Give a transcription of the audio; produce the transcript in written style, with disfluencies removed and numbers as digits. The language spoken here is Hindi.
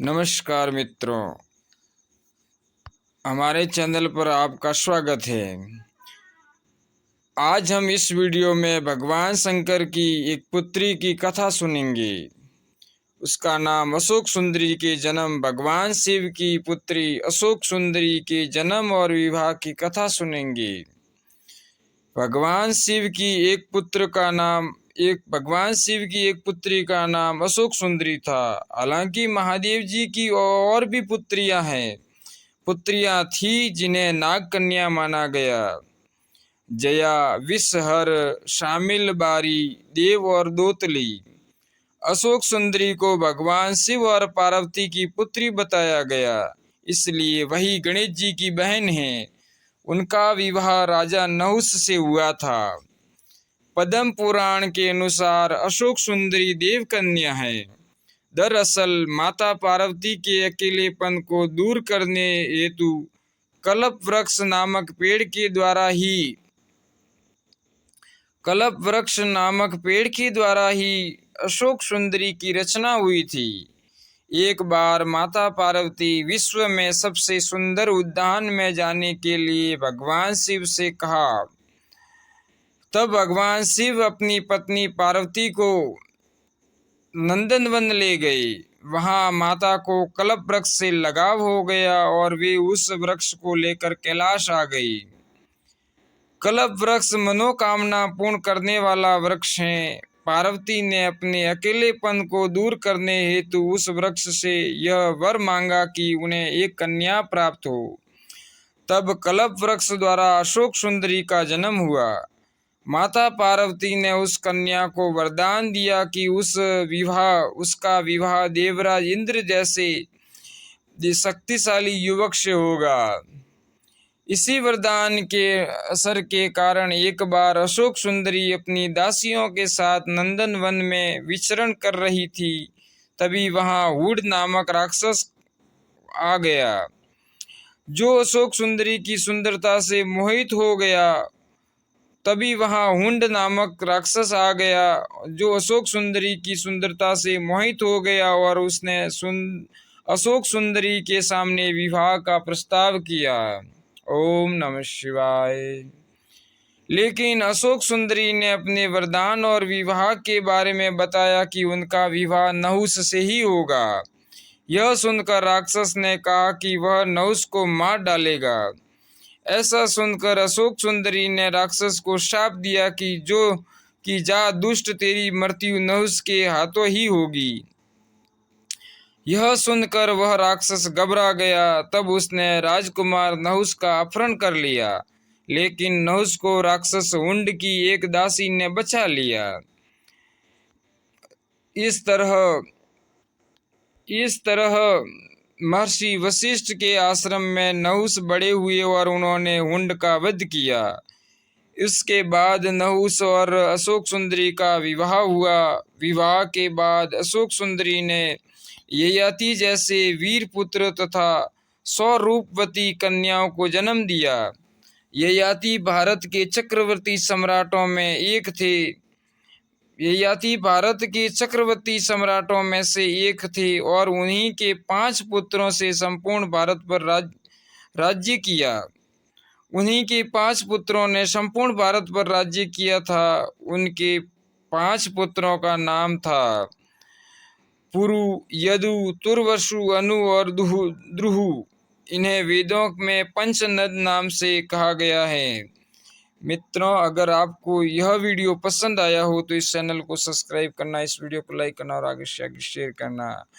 नमस्कार मित्रों, हमारे चैनल पर आपका स्वागत है। आज हम इस वीडियो में भगवान शंकर की एक पुत्री की कथा सुनेंगे। उसका नाम अशोक सुंदरी के जन्म। भगवान शिव की पुत्री अशोक सुंदरी के जन्म और विवाह की कथा सुनेंगे। भगवान शिव की एक पुत्री का नाम अशोक सुंदरी था। हालांकि महादेव जी की और भी पुत्रियां थी जिन्हें नाग कन्या माना गया। जया, विषहर, शामिल बारी, देव और दोतली। अशोक सुंदरी को भगवान शिव और पार्वती की पुत्री बताया गया, इसलिए वही गणेश जी की बहन है। उनका विवाह राजा नहुष से हुआ था। पद्म पुराण के अनुसार अशोक सुंदरी देव कन्या है। दरअसल माता पार्वती के अकेलेपन को दूर करने हेतु कल्प वृक्ष नामक पेड़ के द्वारा ही अशोक सुंदरी की रचना हुई थी। एक बार माता पार्वती विश्व में सबसे सुंदर उद्यान में जाने के लिए भगवान शिव से कहा। तब भगवान शिव अपनी पत्नी पार्वती को नंदनवन ले गए। वहां माता को कल्प वृक्ष से लगाव हो गया और वे उस वृक्ष को लेकर कैलाश आ गई। कल्प वृक्ष मनोकामना पूर्ण करने वाला वृक्ष है। पार्वती ने अपने अकेलेपन को दूर करने हेतु उस वृक्ष से यह वर मांगा कि उन्हें एक कन्या प्राप्त हो। तब कल्प वृक्ष द्वारा अशोक सुंदरी का जन्म हुआ। माता पार्वती ने उस कन्या को वरदान दिया कि उसका विवाह देवराज इंद्र जैसे शक्तिशाली युवक से होगा। इसी वरदान के असर के कारण एक बार अशोक सुंदरी अपनी दासियों के साथ नंदनवन में विचरण कर रही थी। तभी वहां हुड नामक राक्षस आ गया, जो अशोक सुंदरी की सुंदरता से मोहित हो गया। तभी वहां हुंड नामक राक्षस आ गया, जो अशोक सुंदरी की सुंदरता से मोहित हो गया और उसने अशोक सुंदरी के सामने विवाह का प्रस्ताव किया। ओम नमः शिवाय। लेकिन अशोक सुंदरी ने अपने वरदान और विवाह के बारे में बताया कि उनका विवाह नहुष से ही होगा। यह सुनकर राक्षस ने कहा कि वह नहुष को मार डालेगा। ऐसा सुनकर अशोक सुंदरी ने राक्षस को शाप दिया कि जा दुष्ट, तेरी मृत्यु नहुष के हाथों ही होगी। यह सुनकर वह राक्षस घबरा गया। तब उसने राजकुमार नहुष का अपहरण कर लिया, लेकिन नहुष को राक्षस हुंड की एक दासी ने बचा लिया। इस तरह महर्षि वशिष्ठ के आश्रम में नहुष बड़े हुए और उन्होंने हुंड का वध किया। इसके बाद नहुष और अशोक सुंदरी का विवाह हुआ। विवाह के बाद अशोक सुंदरी ने ययाति जैसे वीर पुत्र तथा 100 रूपवती कन्याओं को जन्म दिया। ययाति भारत के चक्रवर्ती से एक थे और उन्हीं के 5 पुत्रों से संपूर्ण भारत पर राज्य किया था। उनके 5 पुत्रों का नाम था पुरु, यदु, तुर्वसु, अनु और द्रुहु। इन्हें वेदों में पंचनद नाम से कहा गया है। मित्रों, अगर आपको यह वीडियो पसंद आया हो तो इस चैनल को सब्सक्राइब करना, इस वीडियो को लाइक करना और आगे से आगे शेयर करना।